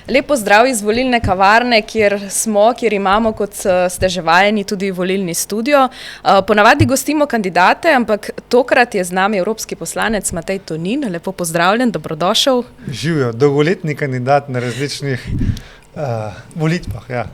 Lep pozdrav iz volilne kavarne, kjer imamo, kot ste že vajeni, tudi volilni studio. Ponavadi gostimo kandidate, ampak tokrat je z nami evropski poslanec Matej Tonin. Lepo pozdravljen, dobrodošel. Živijo, dolgoletni kandidat na različnih volitvah, ja.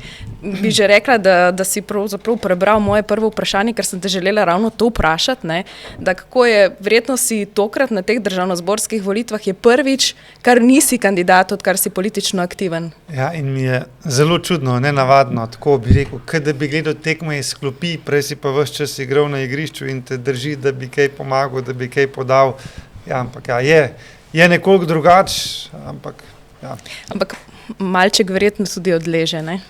Bi že rekla, da si pravzaprav prebral moje prvo vprašanje, ker sem te želela ravno to vprašati, ne? Da kako je, verjetno si tokrat na teh državnozborskih volitvah je prvič, kar nisi kandidat, odkar si politično aktiven. Ja, in mi je zelo čudno, nenavadno, tako bi rekel, da bi gledal tekme iz klopi, prej si pa ves čas igral na igrišču in te drži, da bi kaj pomagal, da bi kaj podal. Ja, ampak ja, je nekoliko drugače, ampak ja. Ampak malček verjetno tudi odleže, ne?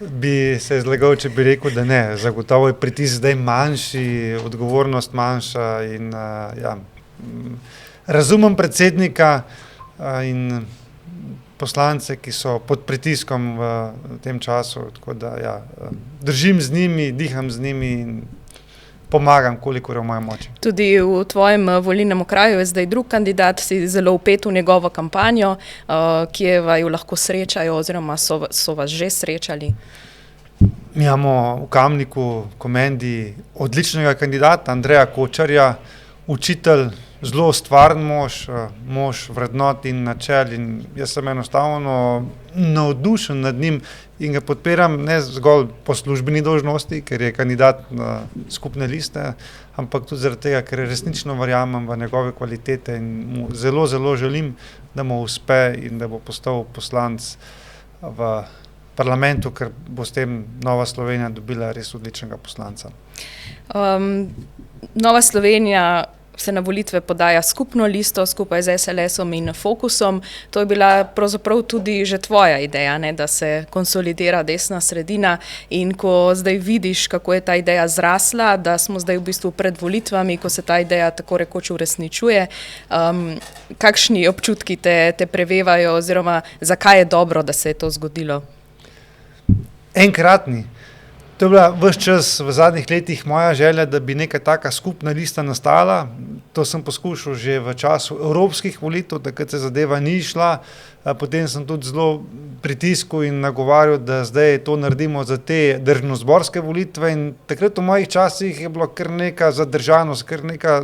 Bi se zlagal, če bi rekel, da ne. Zagotovo je pritisk zdaj manjši, odgovornost manjša in razumem predsednika in poslance, ki so pod pritiskom v tem času, tako da ja, držim z njimi, diham z njimi in pomagam, kolikor je v moji moči. Tudi v tvojem volilnem okraju je zdaj drug kandidat, si zelo vpet v njegovo kampanjo, kje vaju lahko srečajo oziroma so vas že srečali? Mi imamo v Kamniku, Komendi, odličnega kandidata, Andreja Kočarja, učitelj, zelo stvaren mož vrednot in načel in jaz sem enostavno navdušen nad njim in ga podpiram ne zgolj po službeni dolžnosti, ker je kandidat na skupne liste, ampak tudi zaradi tega, ker resnično verjamem v njegove kvalitete in mu zelo, zelo želim, da mu uspe in da bo postal poslanec v parlamentu, ker bo s tem Nova Slovenija dobila res odličnega poslanca. Nova Slovenija se na volitve podaja skupno listo skupaj z SLS-om in Fokusom. To je bila pravzaprav tudi že tvoja ideja, ne, da se konsolidira desna sredina in ko zdaj vidiš, kako je ta ideja zrasla, da smo zdaj v bistvu pred volitvami, ko se ta ideja tako rekoč uresničuje, kakšni občutki te prevevajo oziroma zakaj je dobro, da se je to zgodilo? Enkratni. To je bila ves čas v zadnjih letih moja želja, da bi neka taka skupna lista nastala. To sem poskušal že v času evropskih volitev, takrat se zadeva ni šla. Potem sem tudi zelo pritiskal in nagovarjal, da zdaj to naredimo za te državnozborske volitve in takrat v mojih časih je bilo kar neka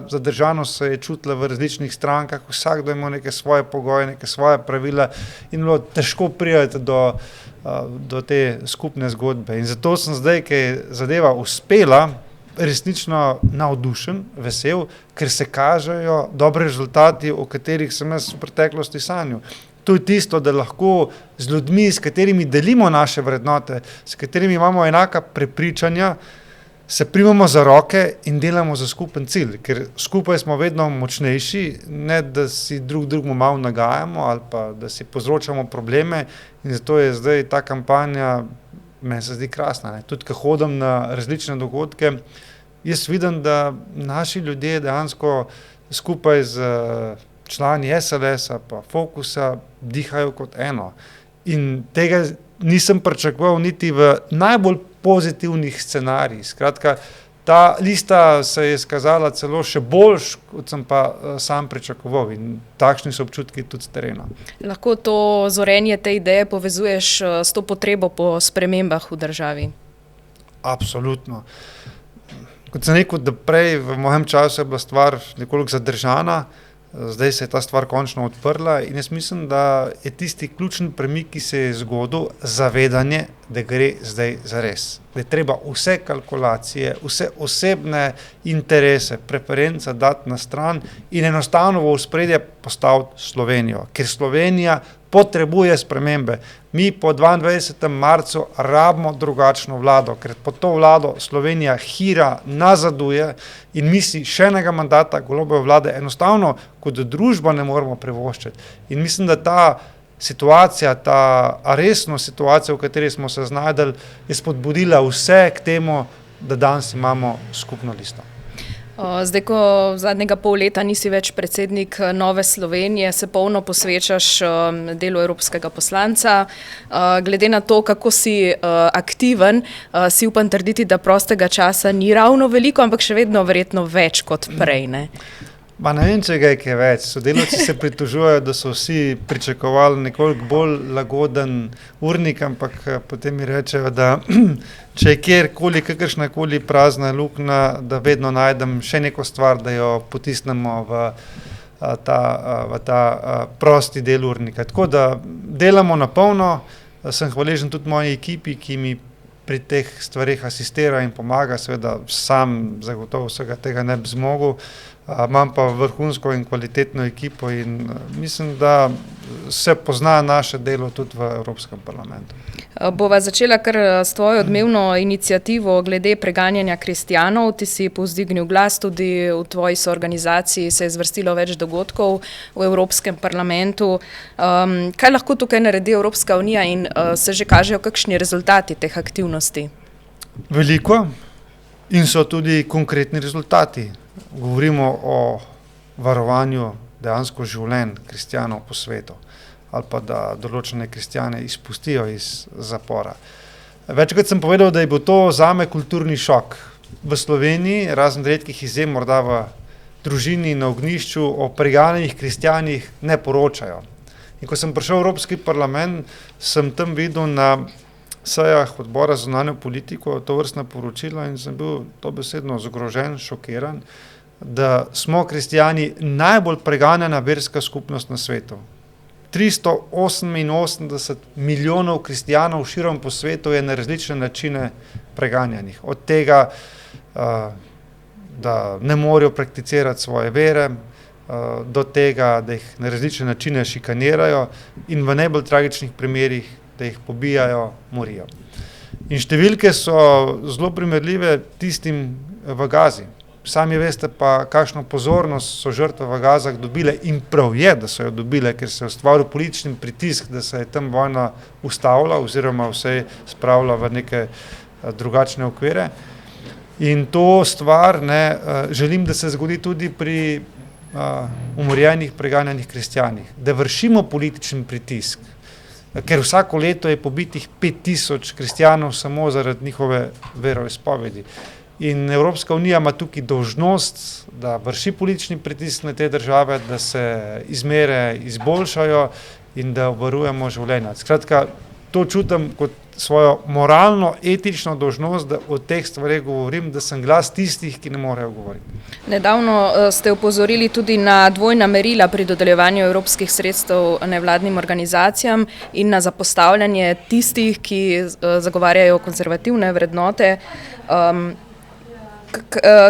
zadržanost se je čutila v različnih strankah, vsakdo je imel neke svoje pogoje, neke svoje pravila in bilo težko priti do te skupne zgodbe. In zato sem zdaj, ko je zadeva uspela, resnično navdušen, vesel, ker se kažejo dobri rezultati, o katerih sem jaz v preteklosti sanjal. To je tisto, da lahko z ljudmi, s katerimi delimo naše vrednote, s katerimi imamo enaka prepričanja, se primamo za roke in delamo za skupen cilj, ker skupaj smo vedno močnejši, ne da si drugemu malo nagajamo ali pa da si povzročamo probleme in zato je zdaj ta kampanja, meni se zdi krasna, ne. Tudi, ko hodim na različne dogodke, jaz vidim, da naši ljudje dejansko skupaj z člani SLS-a pa Fokusa dihajo kot eno. In tega nisem pričakoval niti v najbolj pozitivnih scenarijih. Skratka, ta lista se je skazala celo še boljš, kot sem pa sam pričakoval in takšni so občutki tudi s terena. Lahko to zorenje te ideje povezuješ s to potrebo po spremembah v državi? Absolutno. Kot sem rekel, da prej v mojem času je bila stvar nekoliko zadržana, zdaj se je ta stvar končno odprla in jaz mislim, da je tisti ključni premik, ki se je zgodil, zavedanje, da gre zdaj zares. Da je treba vse kalkulacije, vse osebne interese, preference dati na stran in enostavno v ospredje postaviti Slovenijo, ker Slovenija potrebuje spremembe. Mi po 22. marcu rabimo drugačno vlado, ker pod to vlado Slovenija hira, nazaduje in mi si še enega mandata Golobove vlade enostavno kot družba ne moremo privoščiti. In mislim, da ta situacija, ta resna situacija, v kateri smo se znajdli, je spodbudila vse k temu, da danes imamo skupno listo. Zdaj, ko zadnjega pol leta nisi več predsednik Nove Slovenije, se polno posvečaš delu evropskega poslanca. Glede na to, kako si aktiven, si upam trditi, da prostega časa ni ravno veliko, ampak še vedno verjetno več kot prej, ne? Ne vem, če ga je kaj več. Sodelavci se pritožujejo, da so vsi pričakovali nekoliko bolj lagoden urnik, ampak potem mi rečejo, da če je kjerkoli, kakršnakoli prazna luknja, da vedno najdem še neko stvar, da jo potisnemo v ta prosti del urnika. Tako da delamo na polno, sem hvaležen tudi moji ekipi, ki mi pri teh stvareh asistira in pomaga, seveda sam zagotovo vsega tega ne bi zmogel. Imam pa vrhunsko in kvalitetno ekipo in mislim, da se pozna naše delo tudi v Evropskem parlamentu. Bova začela kar s tvojo odmevno iniciativo glede preganjanja kristjanov. Ti si povzdignil glas, tudi v tvoji soorganizaciji se je zvrstilo več dogodkov v Evropskem parlamentu. Kaj lahko tukaj naredi Evropska unija in se že kažejo kakšni rezultati teh aktivnosti? Veliko in so tudi konkretni rezultati. Govorimo o varovanju dejansko življenj kristjanov po svetu ali pa da določene kristjane izpustijo iz zapora. Večkrat sem povedal, da je bil to zame kulturni šok. V Sloveniji, razen redkih izjem, morda v družini na ognjišču, o preganjenih kristjanih ne poročajo. In ko sem prišel v Evropski parlament, sem tam videl na sejah odbora za zunanjo politiko tovrstna poročila in sem bil dobesedno zgrožen, šokiran, da smo kristjani najbolj preganjena verska skupnost na svetu. 388 milijonov kristjanov širom po svetu je na različne načine preganjanih. Od tega, da ne morejo prakticirati svoje vere, do tega, da jih na različne načine šikanirajo in v najbolj tragičnih primerih, da jih pobijajo, morijo. In številke so zelo primerljive tistim v Gazi. Sami veste pa, kakšno pozornost so žrtve v Gazah dobile in prav je, da so jo dobile, ker se je ustvaril politični pritisk, da se je tam vojna ustavila oziroma vse spravila v neke drugačne okvire. In to stvar želim, da se zgodi tudi pri umorjenih, preganjanih kristjanih, da vršimo politični pritisk. Ker vsako leto je pobitih 5000 kristjanov samo zaradi njihove veroizpovedi. In Evropska unija ima tukaj dolžnost, da vrši politični pritisk na te države, da se izmere izboljšajo in da obvarujemo življenja. Skratka, to čutim kot svojo moralno, etično dolžnost, da o teh stvareh govorim, da sem glas tistih, ki ne morejo govoriti. Nedavno ste opozorili tudi na dvojna merila pri dodeljevanju evropskih sredstev nevladnim organizacijam in na zapostavljanje tistih, ki zagovarjajo konservativne vrednote.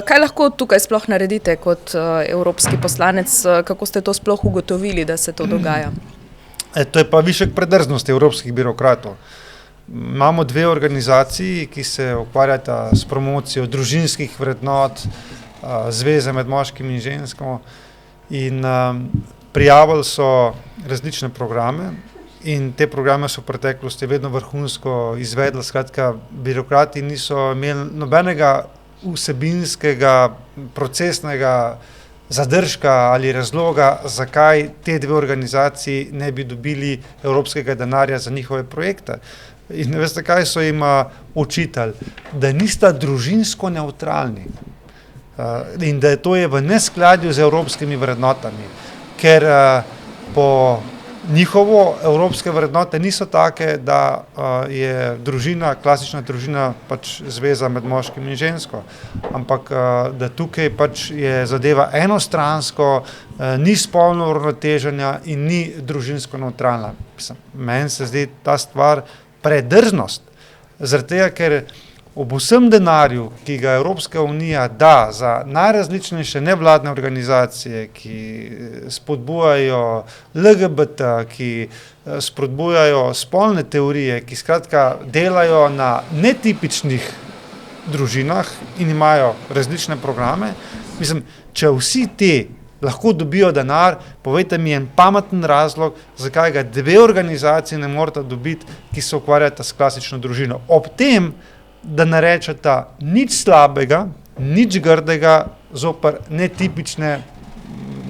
Kaj lahko tukaj sploh naredite kot evropski poslanec? Kako ste to sploh ugotovili, da se to dogaja? To je pa višek predrznosti evropskih birokratov. Imamo dve organizaciji, ki se ukvarjata s promocijo družinskih vrednot, zveze med moškim in žensko in prijavili so različne programe in te programe so v preteklosti vedno vrhunsko izvedli. Skratka, birokrati niso imeli nobenega vsebinskega, procesnega zadržka ali razloga, zakaj te dve organizaciji ne bi dobili evropskega denarja za njihove projekte. In veste, kaj so jim očitali? Da nista družinsko nevtralni in da to je v neskladju z evropskimi vrednotami, ker po njihovo evropske vrednote niso take, da je družina, klasična družina pač zveza med moškim in žensko, ampak da tukaj pač je zadeva enostransko, ni spolno uravnoteženja in ni družinsko nevtralna. Meni se zdi ta stvar predrznost, zaradi tega, ker ob vsem denarju, ki ga Evropska unija da za najrazličnejše nevladne organizacije, ki spodbujajo LGBT, ki spodbujajo spolne teorije, ki skratka delajo na netipičnih družinah in imajo različne programe, mislim, če vsi ti lahko dobijo denar, povejte mi en pameten razlog, zakaj ga dve organizaciji ne morata dobiti, ki se ukvarjata s klasično družino. Ob tem, da ne rečeta nič slabega, nič grdega zoper netipične,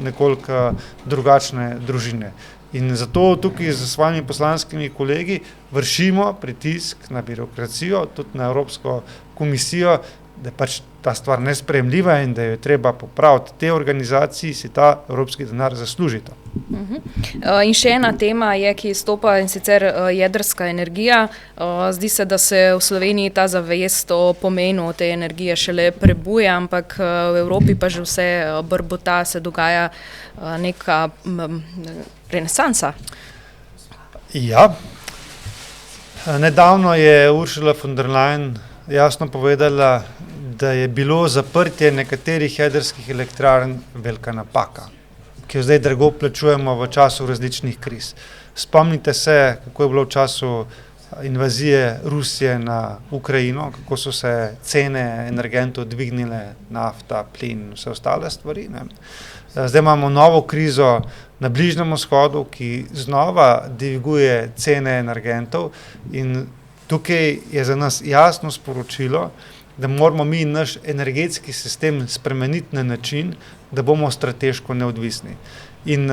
nekoliko drugačne družine. In zato tukaj z svojimi poslanskimi kolegi vršimo pritisk na birokracijo, tudi na Evropsko komisijo, da pač ta stvar nesprejemljiva in da jo je treba popraviti. Te organizaciji si ta evropski denar zaslužita. In še ena tema je, ki izstopa, in sicer jedrska energija. Zdi se, da se v Sloveniji ta zavest o pomenu te energije šele prebuja, ampak v Evropi pa že vse brbota, se dogaja neka renesansa. Ja, nedavno je Ursula von der Leyen jasno povedala, da je bilo zaprtje nekaterih jedrskih elektrarn velika napaka, ki jo zdaj drago plačujemo v času različnih kriz. Spomnite se, kako je bilo v času invazije Rusije na Ukrajino, kako so se cene energentov dvignile, nafta, plin, vse ostale stvari, ne. Zdaj imamo novo krizo na Bližnjem vzhodu, ki znova dviguje cene energentov in tukaj je za nas jasno sporočilo, da moramo mi naš energetski sistem spremeniti na način, da bomo strateško neodvisni. In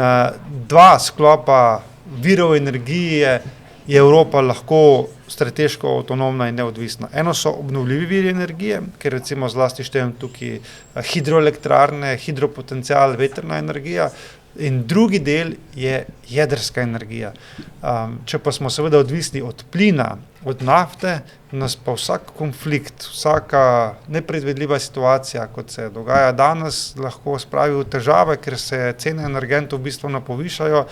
dva sklopa virov energije je Evropa lahko strateško avtonomna in neodvisna. Eno so obnovljivi viri energije, ker recimo zlasti štejem tukaj hidroelektrarne, hidropotencial, vetrna energija, in drugi del je jedrska energija. Če pa smo seveda odvisni od plina, od nafte, nas pa vsak konflikt, vsaka nepredvidljiva situacija, kot se dogaja danes, lahko spravi v težave, ker se cene energentov bistveno povišajo,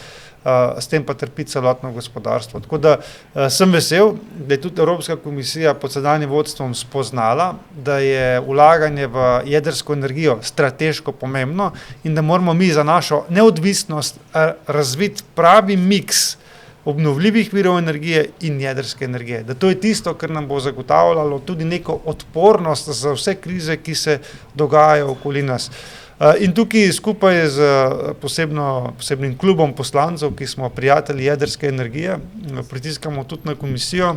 s tem pa trpi celotno gospodarstvo. Tako da sem vesel, da je tudi Evropska komisija pod sedanjim vodstvom spoznala, da je vlaganje v jedrsko energijo strateško pomembno in da moramo mi za našo neodvisnost razviti pravi miks obnovljivih virov energije in jedrske energije. Da to je tisto, kar nam bo zagotavljalo tudi neko odpornost za vse krize, ki se dogajajo okoli nas. In tukaj skupaj z posebnim klubom poslancev, ki smo prijatelji jedrske energije, pritiskamo tudi na komisijo,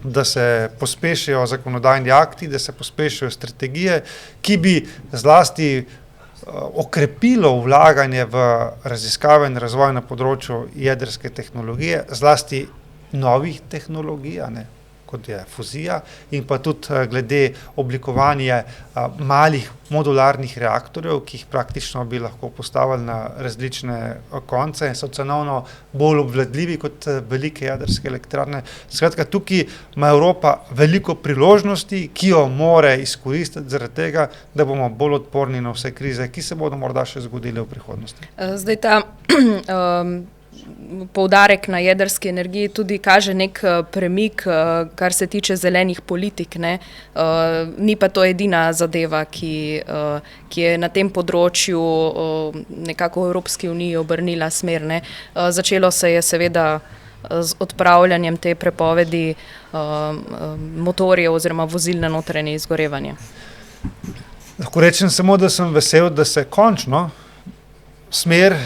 da se pospešijo zakonodajni akti, da se pospešijo strategije, ki bi zlasti okrepilo vlaganje v raziskave in razvoj na področju jedrske tehnologije, zlasti novih tehnologij, kot je fuzija, in pa tudi glede oblikovanja malih modularnih reaktorjev, ki jih praktično bi lahko postavili na različne konce in so cenovno bolj obvladljivi kot velike jedrske elektrarne. Skratka, tukaj ima Evropa veliko priložnosti, ki jo more izkoristiti zaradi tega, da bomo bolj odporni na vse krize, ki se bodo morda še zgodile v prihodnosti. Zdaj ta poudarek na jedrski energiji tudi kaže nek premik, kar se tiče zelenih politik, ne. Ni pa to edina zadeva, ki je na tem področju nekako v Evropski uniji obrnila smer, ne. Začelo se je seveda z odpravljanjem te prepovedi motorjev oziroma vozil na notranje izgorevanje. Lahko rečem samo, da sem vesel, da se končno smer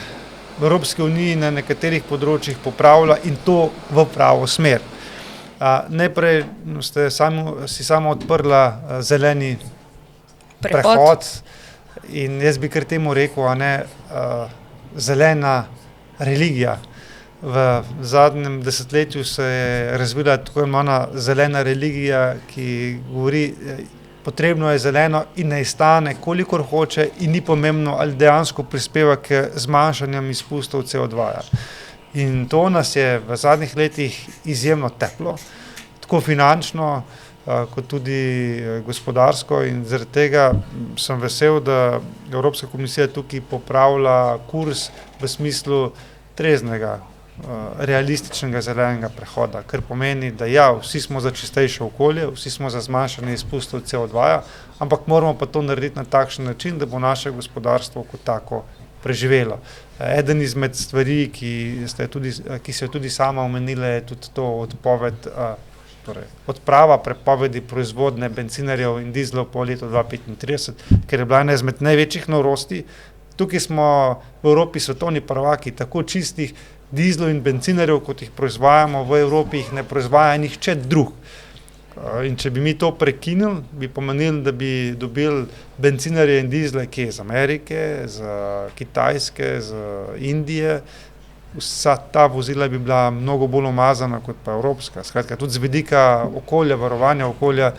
v Evropski uniji na nekaterih področjih popravlja in to v pravo smer. Najprej ste si samo odprla zeleni prehod in jaz bi kar temu rekel, zelena religija. V zadnjem desetletju se je razvila tako imenovana zelena religija, ki govori, potrebno je zeleno in naj stane, kolikor hoče in ni pomembno, ali dejansko prispeva k zmanjšanjem izpustov CO2. In to nas je v zadnjih letih izjemno teplo, tako finančno, kot tudi gospodarsko, in zaradi tega sem vesel, da Evropska komisija tukaj popravlja kurs v smislu treznega, realističnega zelenega prehoda, kar pomeni, da vsi smo za čistejše okolje, vsi smo za zmanjšanje izpustov CO2, ampak moramo pa to narediti na takšen način, da bo naše gospodarstvo kot tako preživelo. Eden izmed stvari, ki se je tudi sama omenila, je tudi to odprava prepovedi proizvodnje bencinarjev in dizlov po letu 2035, ker je bila ena izmed največjih norosti. Tukaj smo v Evropi svetovni prvaki, tako čistih dizlov in bencinarjev, kot jih proizvajamo v Evropi, jih ne proizvaja nihče drug. In če bi mi to prekinili, bi pomenili, da bi dobili bencinarje in dizle iz Amerike, z Kitajske, z Indije. Vsa ta vozila bi bila mnogo bolj umazana kot pa evropska. Skratka, tudi z vidika okolja, varovanja okolja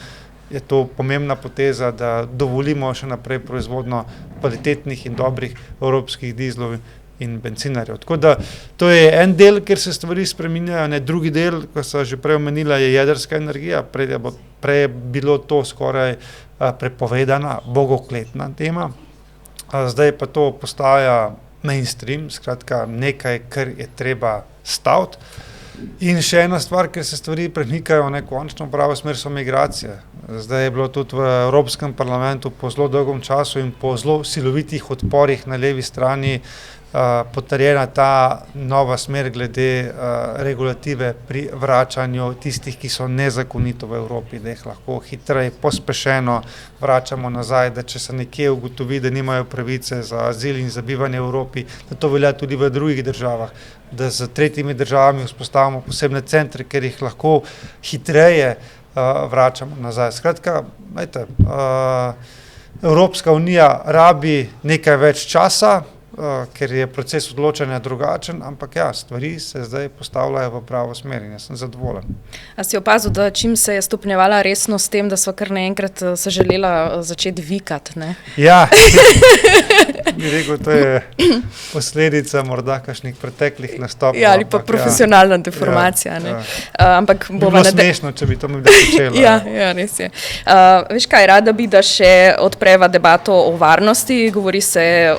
je to pomembna poteza, da dovolimo še naprej proizvodnjo kvalitetnih in dobrih evropskih dizlov in bencinarjev. Tako da to je en del, kjer se stvari spreminjajo, drugi del, ko sem že prej omenila, je jedrska energija. Prej je bilo to skoraj prepovedana, bogokletna tema. Zdaj pa to postaja mainstream, skratka nekaj, kar je treba staviti. In še ena stvar, ker se stvari premikajo končno v pravo smer, so migracije. Zdaj je bilo tudi v Evropskem parlamentu po zelo dolgem času in po zelo silovitih odporih na levi strani potrjena ta nova smer glede regulative pri vračanju tistih, ki so nezakonito v Evropi, da jih lahko hitreje, pospešeno vračamo nazaj, da če se nekje ugotovi, da nimajo pravice za azil in za bivanje v Evropi, da to velja tudi v drugih državah, da z tretjimi državami vzpostavimo posebne centre, ker jih lahko hitreje vračamo nazaj. Skratka, Evropska unija rabi nekaj več časa, ker je proces odločanja drugačen, ampak stvari se zdaj postavljajo v pravo smer in jaz sem zadovoljen. A si opazil, da čim se je stopnjevala resnost s tem, da sva kar naenkrat se želela začeti vikati, ne? Ja, bi rekel, to je posledica morda kakšnih preteklih nastopov. Ja, ali pa profesionalna deformacija, ne? Ampak bi bilo smešno, če bi to mi počela. Ja, res je. Veš kaj, rada bi, da še odpreva debato o varnosti, govori se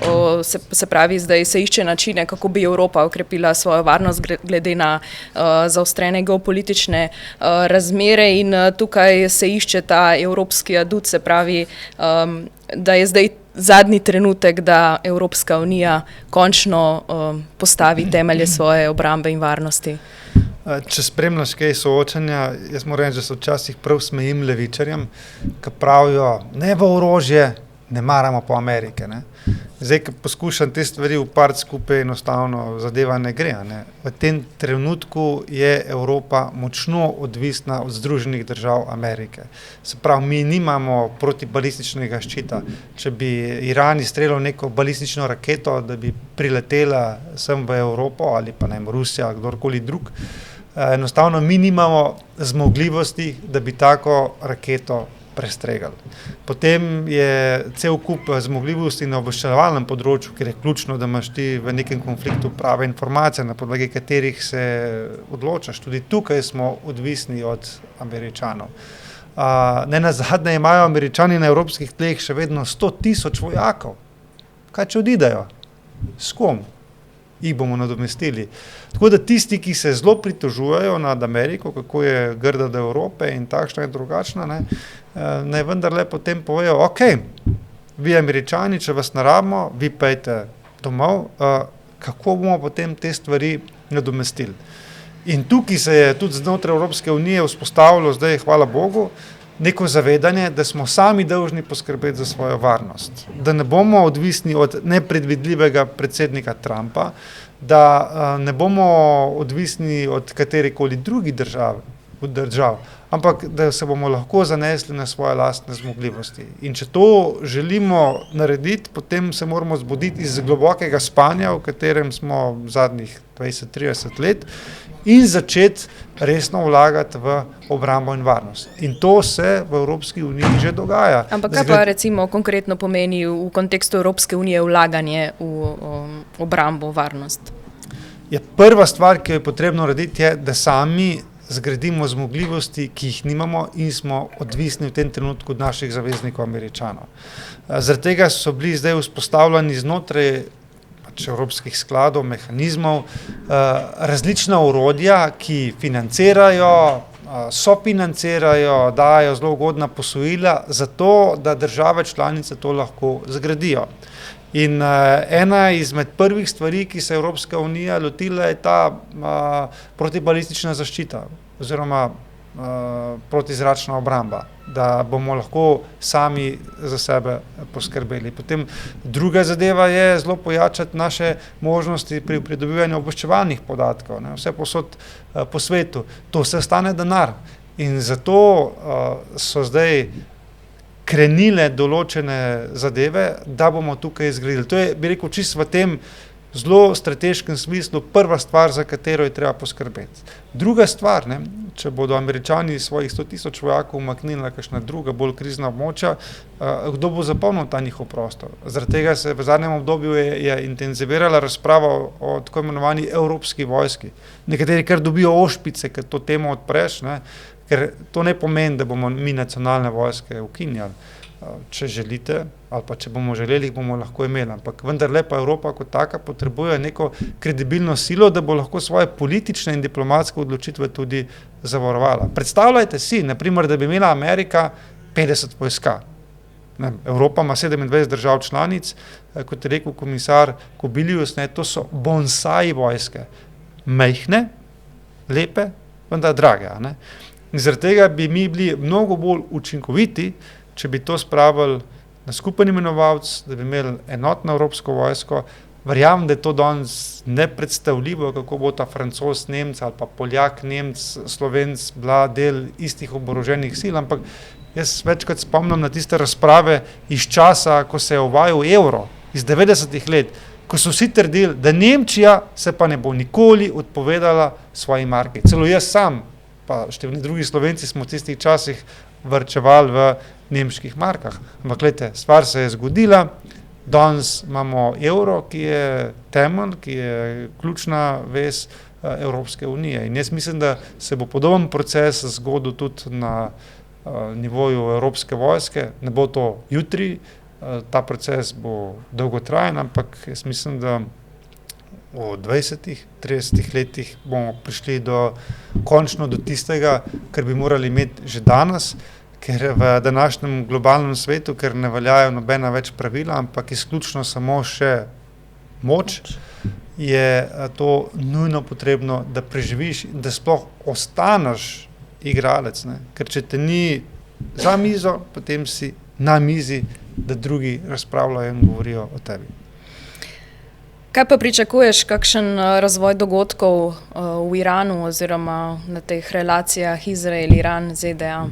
pravi, zdaj se išče načine, kako bi Evropa okrepila svojo varnost glede na zaostrene geopolitične razmere in tukaj se išče ta evropski adut, se pravi, da je zdaj zadnji trenutek, da Evropska unija končno postavi temelje svoje obrambe in varnosti. Če spremljaš kaj soočanja, jaz moram reči, da se včasih prav smejim levičarjem, ki pravijo, ne v orožje, ne maramo po Amerike. Ne? Zdaj, ko poskušam te stvari upariti skupaj, enostavno zadeva ne gre. Ne? V tem trenutku je Evropa močno odvisna od Združenih držav Amerike. Se pravi, mi nimamo protibalističnega ščita. Če bi Iran izstrelil neko balistično raketo, da bi priletela sem v Evropo ali pa Rusija, kdorkoli drug, enostavno mi nimamo zmogljivosti, da bi tako raketo prestregali. Potem je cel kup zmogljivosti na obveščevalnem področju, ker je ključno, da imaš ti v nekem konfliktu prave informacije, na podlagi katerih se odločaš. Tudi tukaj smo odvisni od Američanov. Nenazadnje imajo Američani na evropskih tleh še vedno 100,000 vojakov. Kaj če odidejo? S kom? Jih bomo nadomestili. Tako da tisti, ki se zelo pritožujejo nad Ameriko, kako je grda do Evrope in takšna in drugačna, naj vendarle potem povejo, ok, vi Američani, če vas ne rabimo, vi pejte domov, kako bomo potem te stvari nadomestili. In tukaj se je tudi znotraj Evropske unije vzpostavilo, zdaj hvala Bogu, neko zavedanje, da smo sami dolžni poskrbeti za svojo varnost. Da ne bomo odvisni od nepredvidljivega predsednika Trumpa, da ne bomo odvisni od katerikoli drugih držav, ampak da se bomo lahko zanesli na svoje lastne zmogljivosti. In če to želimo narediti, potem se moramo zbuditi iz globokega spanja, v katerem smo zadnjih 20-30 let, in začeti resno vlagati v obrambo in varnost. In to se v Evropski uniji že dogaja. Ampak kaj pa recimo konkretno pomeni v kontekstu Evropske unije vlaganje v obrambo, varnost? Prva stvar, ki jo je potrebno narediti, je, da sami zgradimo zmogljivosti, ki jih nimamo in smo odvisni v tem trenutku od naših zaveznikov Američanov. Zaradi tega so bili zdaj vzpostavljeni znotraj evropskih skladov, mehanizmov, različna orodja, ki financirajo, sofinancirajo, dajo zelo ugodna posojila, zato da države članice to lahko zgradijo. In ena izmed prvih stvari, ki se Evropska unija lotila, je ta protibalistična zaščita oziroma protizračna obramba, da bomo lahko sami za sebe poskrbeli. Potem druga zadeva je zelo pojačati naše možnosti pri pridobivanju obveščevalnih podatkov, vse posod po svetu. To se stane denar in zato so zdaj krenile določene zadeve, da bomo tukaj zgradili. To je, bi rekel, čisto v tem zelo strateškem smislu prva stvar, za katero je treba poskrbeti. Druga stvar, ne, če bodo Američani svojih 100,000 vojakov umaknili na kakšna druga, bolj krizna območja, kdo bo zapolnil ta njihov prostor. Zaradi tega se v zadnjem obdobju je intenzivirala razprava o tako imenovani evropski vojski. Nekateri kar dobijo ošpice, ker to temo odpreš, ne, ker to ne pomeni, da bomo mi nacionalne vojske ukinjali. Če želite, ali pa če bomo želeli, jih bomo lahko imeli. Ampak vendarle pa Evropa kot taka potrebuje neko kredibilno silo, da bo lahko svoje politične in diplomatske odločitve tudi zavarovala. Predstavljajte si, naprimer, da bi imela Amerika 50 vojska. Evropa ima 27 držav članic, kot je rekel komisar Kubilius, to so bonsai vojske. Majhne, lepe, vendar drage. Ne? In zaradi tega bi mi bili mnogo bolj učinkoviti, če bi to spravili na skupen imenovalec, da bi imeli enotno evropsko vojsko. Verjamem, da je to danes nepredstavljivo, kako bo ta Francoz, Nemec ali pa Poljak, Nemec, Slovenc bila del istih oboroženih sil, ampak jaz večkrat spomnim na tiste razprave iz časa, ko se je uvajal evro, iz 90-ih let, ko so vsi trdili, da Nemčija se pa ne bo nikoli odpovedala svoji marki. Celo jaz sam, pa številni drugi Slovenci smo v tistih časih varčevali v nemških markah. Ampak gledajte, stvar se je zgodila, danes imamo evro, ki je temelj, ki je ključna vez Evropske unije. In jaz mislim, da se bo podoben proces zgodil tudi na nivoju Evropske vojske. Ne bo to jutri, ta proces bo dolgotrajen, ampak jaz mislim, da v 20-30 letih bomo prišli končno do tistega, kar bi morali imeti že danes, ker v današnjem globalnem svetu, ker ne veljajo nobena več pravila, ampak izključno samo še moč, je to nujno potrebno, da preživiš in da sploh ostaneš igralec. Ne? Ker če te ni za mizo, potem si na mizi, da drugi razpravljajo in govorijo o tebi. Kaj pa pričakuješ, kakšen razvoj dogodkov v Iranu oziroma na teh relacijah Izrael, Iran, ZDA?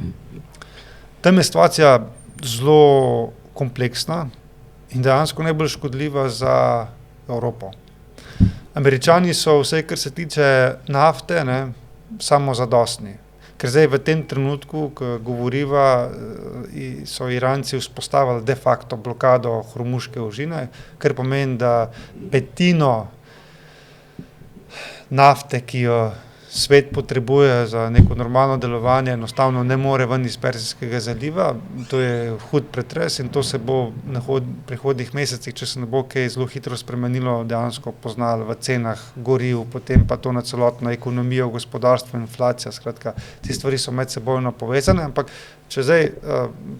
Tam je situacija zelo kompleksna in dejansko najbolj škodljiva za Evropo. Američani so vse, kar se tiče nafte, samozadostni. Ker zdaj v tem trenutku, ko govoriva, so Iranci vzpostavili de facto blokado Hormuške ožine, kar pomeni, da petino nafte, ki jo svet potrebuje za neko normalno delovanje, enostavno ne more ven iz Perzijskega zaliva. To je hud pretres in to se bo na prihodnjih mesecih, če se ne bo kaj zelo hitro spremenilo, dejansko poznalo v cenah goriv, potem pa to na celotno ekonomijo, gospodarstvo, inflacija. Skratka, te stvari so medsebojno povezane, ampak če zdaj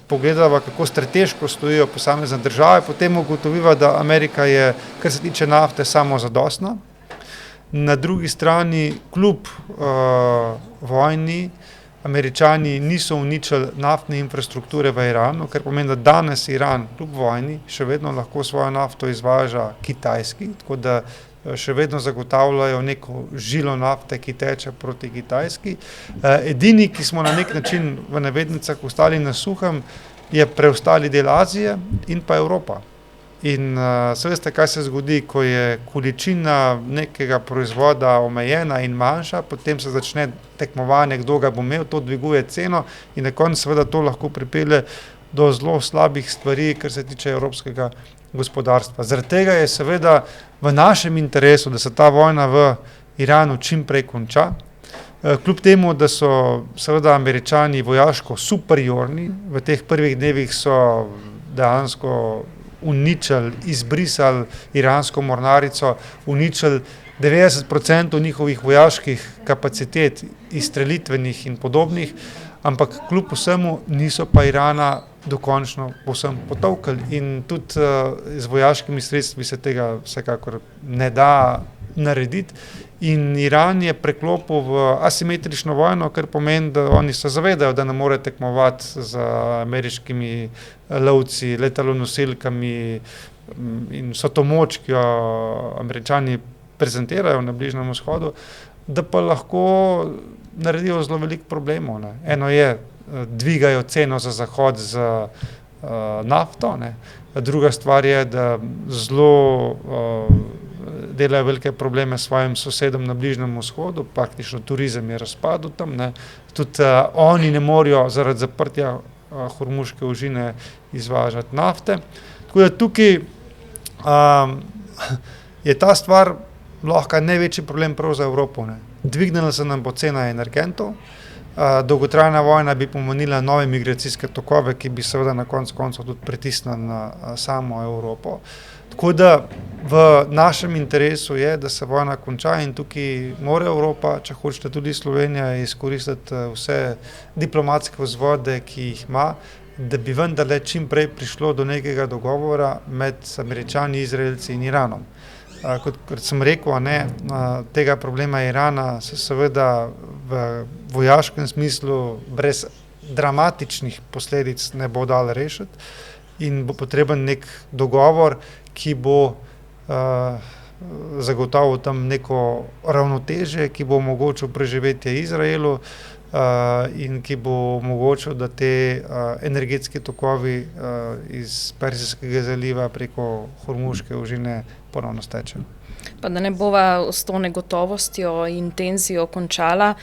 pogledava, kako strateško stojijo posamezne države, potem ugotoviva, da Amerika je, kar se tiče nafte, samozadostna. Na drugi strani, kljub vojni, Američani niso uničili naftne infrastrukture v Iranu, kar pomeni, da danes Iran, kljub vojni, še vedno lahko svojo nafto izvaža Kitajski, tako da še vedno zagotavljajo neko žilo nafte, ki teče proti Kitajski. Edini, ki smo na nek način v navednicah ostali na suhem, je preostali del Azije in pa Evropa. In se veste, kaj se zgodi, ko je količina nekega proizvoda omejena in manjša, potem se začne tekmovanje, kdo ga bo imel, to dviguje ceno in na koncu seveda to lahko pripelje do zelo slabih stvari, kar se tiče evropskega gospodarstva. Zaradi tega je seveda v našem interesu, da se ta vojna v Iranu čim prej konča. Kljub temu, da so seveda Američani vojaško superiorni, v teh prvih dnevih so dejansko uničili, izbrisali iransko mornarico, uničili 90% njihovih vojaških kapacitet, izstrelitvenih in podobnih, ampak kljub vsemu niso pa Irana dokončno povsem potolkali in tudi z vojaškimi sredstvi se tega vsekakor ne da narediti. In Iran je preklopil v asimetrično vojno, kar pomeni, da oni se zavedajo, da ne more tekmovati z ameriškimi lovci, letalonosilkami in so to moč, ki jo Američani prezentirajo na Bližnjem vzhodu, da pa lahko naredijo zelo veliko problemov. Ne. Eno je, dvigajo ceno za Zahod z nafto, ne. Druga stvar je, da zelo delajo velike probleme svojim sosedom na Bližnjem vzhodu, praktično turizem je razpadel tam, ne. Tudi oni ne morejo zaradi zaprtja Hormuške ožine izvažati nafte. Tako da tukaj je ta stvar lahko največji problem prav za Evropo, ne. Dvignila se nam bo cena energentov, dolgotrajna vojna bi pomenila nove migracijske tokove, ki bi seveda na koncu tudi pritisnili na samo Evropo. Tako da v našem interesu je, da se vojna konča in tukaj mora Evropa, če hočete tudi Slovenija, izkoristiti vse diplomatske vzvode, ki jih ima, da bi vendarle čim prej prišlo do nekega dogovora med Američani, Izraelci in Iranom. Kot sem rekel, tega problema Irana se seveda v vojaškem smislu brez dramatičnih posledic ne bo dalo rešiti in bo potreben nek dogovor, ki bo zagotovil tam neko ravnotežje, ki bo omogočil preživetje Izraelu in ki bo omogočil, da te energetski tokovi iz Perzijskega zaliva preko Hormuške ožine ponovno stečejo. Pa da ne bova s to negotovostjo in tenzijo končala,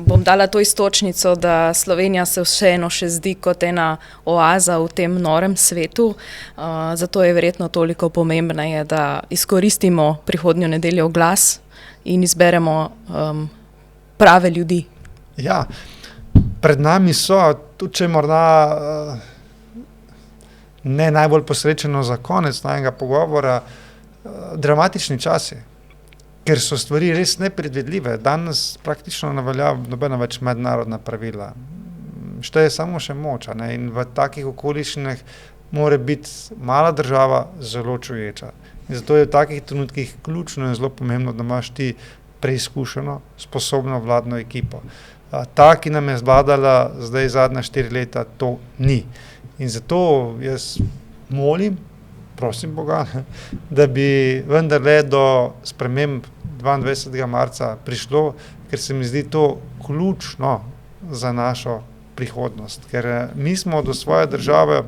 bom dala to iztočnico, da Slovenija se vseeno še zdi kot ena oaza v tem norem svetu, zato je verjetno toliko pomembneje, da izkoristimo prihodnjo nedeljo glas in izberemo prave ljudi. Ja, pred nami so, tudi če morda ne najbolj posrečeno za konec najnega pogovora, dramatični časi, ker so stvari res nepredvidljive. Danes praktično ne velja nobena več mednarodna pravila. Šteje samo še moč, ne? In v takih okoliščinah mora biti mala država zelo čuječa. In zato je v takih trenutkih ključno in zelo pomembno, da imaš ti preizkušeno, sposobno vladno ekipo. Ta, ki nam je vladala zdaj zadnja 4 leta, to ni. In zato jaz molim, prosim Boga, da bi vendarle do sprememb 22. marca prišlo, ker se mi zdi to ključno za našo prihodnost. Ker mi smo do svoje države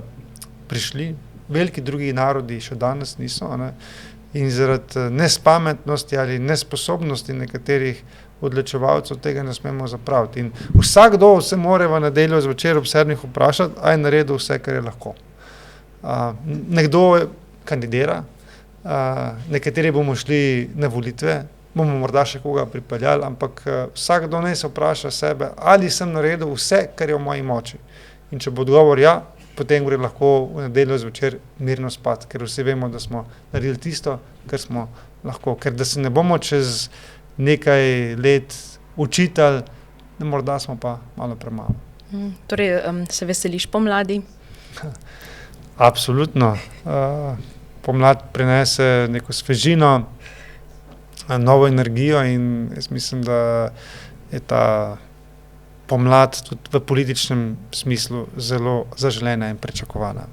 prišli, veliki drugi narodi še danes niso, ne? In zaradi nespametnosti ali nesposobnosti nekaterih odločevalcev tega ne smemo zapraviti. In vsakdo se mora v nedeljo zvečer ob 7 vprašati, a je naredil vse, kar je lahko. Nekdo kandidira, nekateri bomo šli na volitve, bomo morda še koga pripeljali, ampak vsakdo naj se vpraša sebe, ali sem naredil vse, kar je v moji moči. In če bo odgovor ja, potem gre lahko v nedeljo zvečer mirno spat, ker vsi vemo, da smo naredili tisto, kar smo lahko. Ker da se ne bomo čez nekaj let učitali, morda smo pa malo premalo. Torej, se veseliš pomladi? Absolutno. Pomlad prinese neko svežino, novo energijo in jaz mislim, da je ta pomlad tudi v političnem smislu zelo zaželena in pričakovana.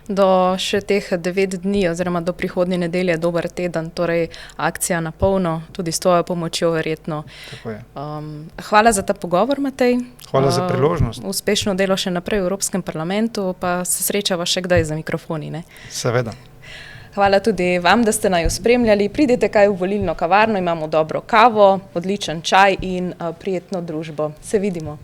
Do še teh 9 dni oziroma do prihodnje nedelje dober teden, torej akcija na polno, tudi s tvojo pomočjo verjetno. Tako je. Hvala za ta pogovor, Matej. Hvala za priložnost. Uspešno delo še naprej v Evropskem parlamentu, pa se srečava še kdaj za mikrofoni, ne? Seveda. Hvala tudi vam, da ste naju spremljali. Pridite kaj v volilno kavarno, imamo dobro kavo, odličen čaj in prijetno družbo. Se vidimo.